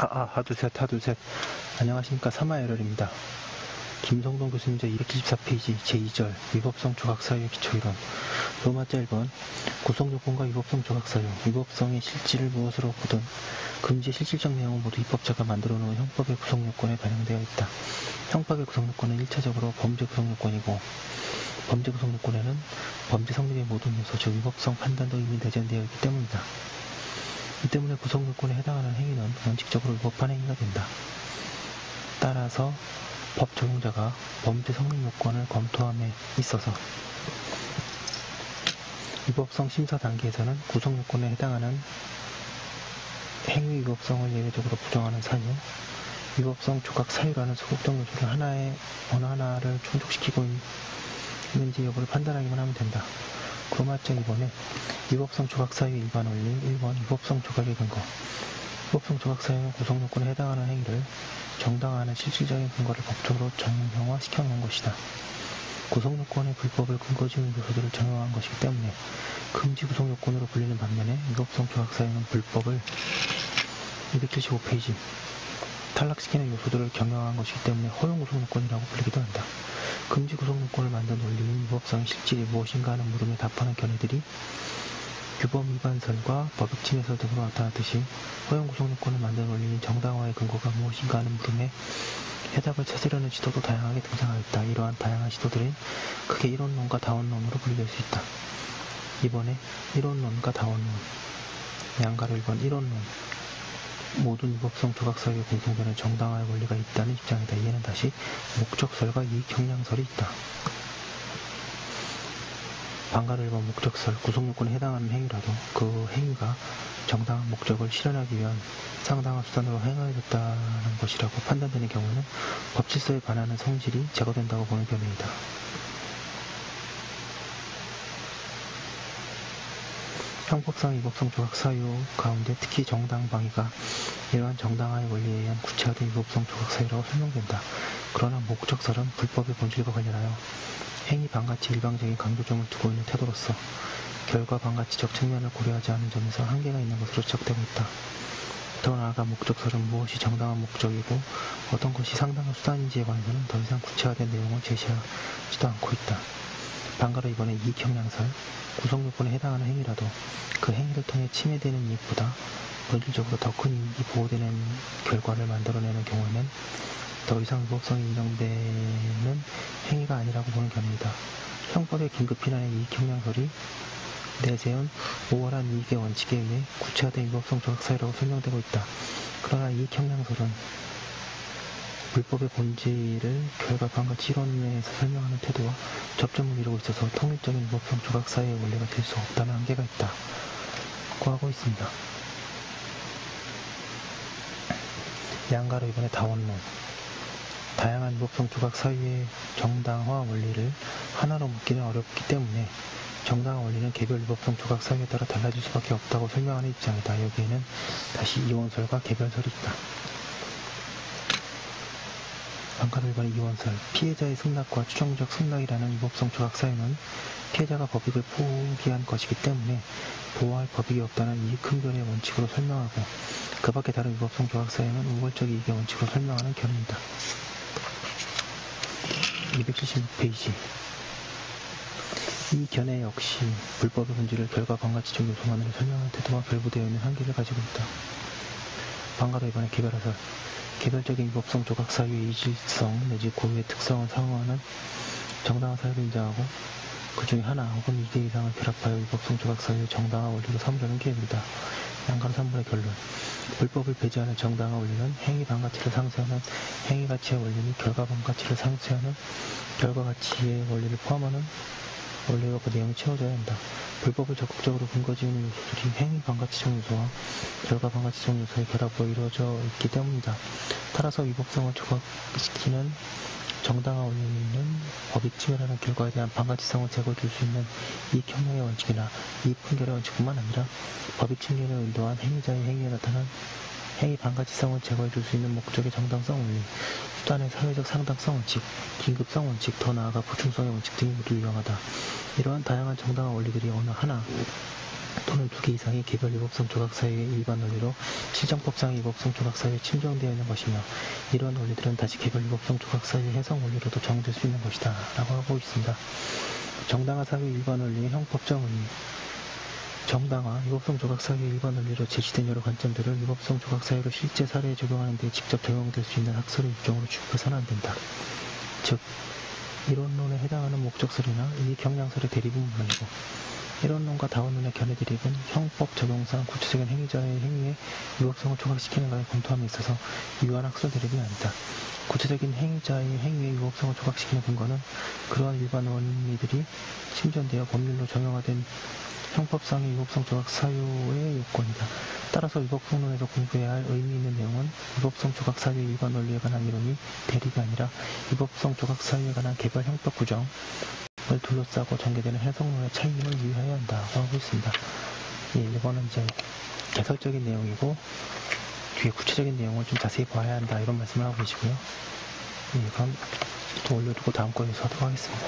하두셋. 안녕하십니까. 사마에럴입니다. 김성동 교수님 제274페이지 제2절 위법성 조각사유의 기초이론. 로마자 1번 구성요건과 위법성 조각사유. 위법성의 실질을 무엇으로 보든 금지의 실질적 내용은 모두 입법자가 만들어 놓은 형법의 구성요건에 반영되어 있다. 형법의 구성요건은 1차적으로 범죄 구성요건이고, 범죄 구성요건에는 범죄 성립의 모든 요소, 즉 위법성 판단도 이미 내재되어 있기 때문이다. 이 때문에 구성요건에 해당하는 행위는 원칙적으로 위법한 행위가 된다. 따라서 법 적용자가 범죄 성립 요건을 검토함에 있어서 위법성 심사 단계에서는 구성요건에 해당하는 행위 위법성을 예외적으로 부정하는 사유, 위법성 조각 사유라는 소극적 요소를 어느 하나를 충족시키고 있는지 여부를 판단하기만 하면 된다. 로마자 2번에 위법성 조각 사유 일반 원리 1번 위법성 조각의 근거. 위법성 조각 사유는 구성요건에 해당하는 행위를 정당화하는 실질적인 근거를 법적으로 정형화시켜 놓은 것이다. 구성요건의 불법을 근거 지은 요소들을 정형화한 것이기 때문에 금지 구성요건으로 불리는 반면에 위법성 조각 사유는 불법을 275페이지 탈락시키는 요소들을 경영한 것이기 때문에 허용 구성요건이라고 불리기도 한다. 금지 구성요건을 만든 원리인 위법성의 실질이 무엇인가 하는 물음에 답하는 견해들이 규범 위반설과 법익침해설 등으로 나타났듯이 허용 구성요건을 만든 원리인 정당화의 근거가 무엇인가 하는 물음에 해답을 찾으려는 시도도 다양하게 등장하였다. 이러한 다양한 시도들은 크게 이론론과 다원론으로 분류될 수 있다. 이번에 이론론과 다원론. 양가로 1번 이론론. 모든 위법성 조각사유에 공통되는 정당화의 원리가 있다는 입장이다. 이에는 다시 목적설과 이익형량설이 있다. 방가로 1번 목적설. 구성요건에 해당하는 행위라도 그 행위가 정당한 목적을 실현하기 위한 상당한 수단으로 행하여졌다는 것이라고 판단되는 경우에는 법질서에 반하는 성질이 제거된다고 보는 견해이다. 형법상 위법성 조각 사유 가운데 특히 정당방위가 이러한 정당화의 원리에 의한 구체화된 위법성 조각 사유라고 설명된다. 그러나 목적설은 불법의 본질과 관련하여 행위 반가치 일방적인 강조점을 두고 있는 태도로서 결과 반가치적 측면을 고려하지 않은 점에서 한계가 있는 것으로 지적되고 있다. 더 나아가 목적설은 무엇이 정당한 목적이고 어떤 것이 상당한 수단인지에 관해서는 더 이상 구체화된 내용을 제시하지도 않고 있다. 방가로 이번에 이익형량설. 구성요건에 해당하는 행위라도 그 행위를 통해 침해되는 이익보다 본질적으로 더 큰 이익이 보호되는 결과를 만들어내는 경우에는 더 이상 위법성이 인정되는 행위가 아니라고 보는 견해이다. 형법의 긴급피난의 이익형량설이 내세운 우월한 이익의 원칙에 의해 구체화된 위법성 조각사유라고 설명되고 있다. 그러나 이익형량설은 불법의 본질을 결과 반가치 이론에서 설명하는 태도와 접점을 이루고 있어서 통일적인 위법성 조각사유의 원리가 될 수 없다는 한계가 있다고 하고 있습니다. 양가로 이번에 다원론. 다양한 위법성 조각 사유의 정당화 원리를 하나로 묶기는 어렵기 때문에 정당화 원리는 개별 위법성 조각 사유에 따라 달라질 수밖에 없다고 설명하는 입장이다. 여기에는 다시 이원설과 개별설이 있다. 방가로 1번의 이원설. 피해자의 승낙과 추정적 승낙이라는 위법성 조각 사유는 피해자가 법익을 포기한 것이기 때문에 보호할 법익이 없다는 이익흠변의 원칙으로 설명하고 그 밖에 다른 위법성 조각 사유는 우월적 이익의 원칙으로 설명하는 견해이다. 276페이지. 이 견해 역시 불법의 본질을 결과 반가치적 요소만으로 설명하는 태도와 결부되어 있는 한계를 가지고 있다. 방가로 이번에 개별화설. 개별적인 위법성 조각 사유의 이질성 내지 고유의 특성을 상호하는 정당한 사유를 인정하고 그 중에 하나 혹은 2개 이상을 결합하여 위법성 조각 사유의 정당화 원리로 삼으려는 계획이다. 양가로 3번의 결론. 불법을 배제하는 정당화 원리는 행위 반가치를 상쇄하는 행위 가치의 원리 및 결과 반가치를 상쇄하는 결과 가치의 원리를 포함하는 원리와 그 내용이 채워져야 한다. 불법을 적극적으로 근거 지으는 요소들이 행위 반가치적 요소와 결과 반가치적 요소의 결합으로 이루어져 있기 때문이다. 따라서 위법성을 조각시키는 정당화 원리는 법익 침해라는 결과에 대한 반가치성을 제거해줄 수 있는 이익형량의 원칙이나 이익분결의 원칙뿐만 아니라 법익 침해를 의도한 행위자의 행위에 나타난 행위 반가치성을 제거해줄 수 있는 목적의 정당성 원리, 수단의 사회적 상당성 원칙, 긴급성 원칙, 더 나아가 보충성의 원칙 등이 모두 유용하다. 이러한 다양한 정당화 원리들이 어느 하나 또는 두 개 이상의 개별 위법성 조각 사유의 일반 원리로 실정법상의 위법성 조각 사유에 침정되어 있는 것이며 이러한 원리들은 다시 개별 위법성 조각 사유의 해석 원리로도 정의될 수 있는 것이다 라고 하고 있습니다. 정당화 사유의 일반 원리의 형법적 의미. 정당화, 위법성 조각 사유의 일반 원리로 제시된 여러 관점들을 위법성 조각 사유로 실제 사례에 적용하는 데 직접 적용될 수 있는 학설의 유경으로 취급해서는 안 된다. 즉, 이론론에 해당하는 목적설이나 이 경향설의 대립은 물론이고 이론론과 다원론의 견해 대립은 형법 적용상 구체적인 행위자의 행위에 위법성을 조각시키는 것에 검토함에 있어서 유한 학설 대립이 아니다. 구체적인 행위자의 행위에 위법성을 조각시키는 근거는 그러한 일반 원리들이 침전되어 법률로 정형화된 형법상의 위법성 조각 사유의 요건이다. 따라서 위법성론에서 공부해야 할 의미 있는 내용은 위법성 조각 사유의 일반 원리에 관한 이론이 대립이 아니라 위법성 조각 사유에 관한 개별 형법 구정을 둘러싸고 전개되는 해석론의 차이임을 유의해야 한다고 하고 있습니다. 예, 이거는 이제 개설적인 내용이고 뒤에 구체적인 내용을 좀 자세히 봐야 한다 이런 말씀을 하고 계시고요. 예, 그럼 또 올려두고 다음 거에서 하도록 하겠습니다.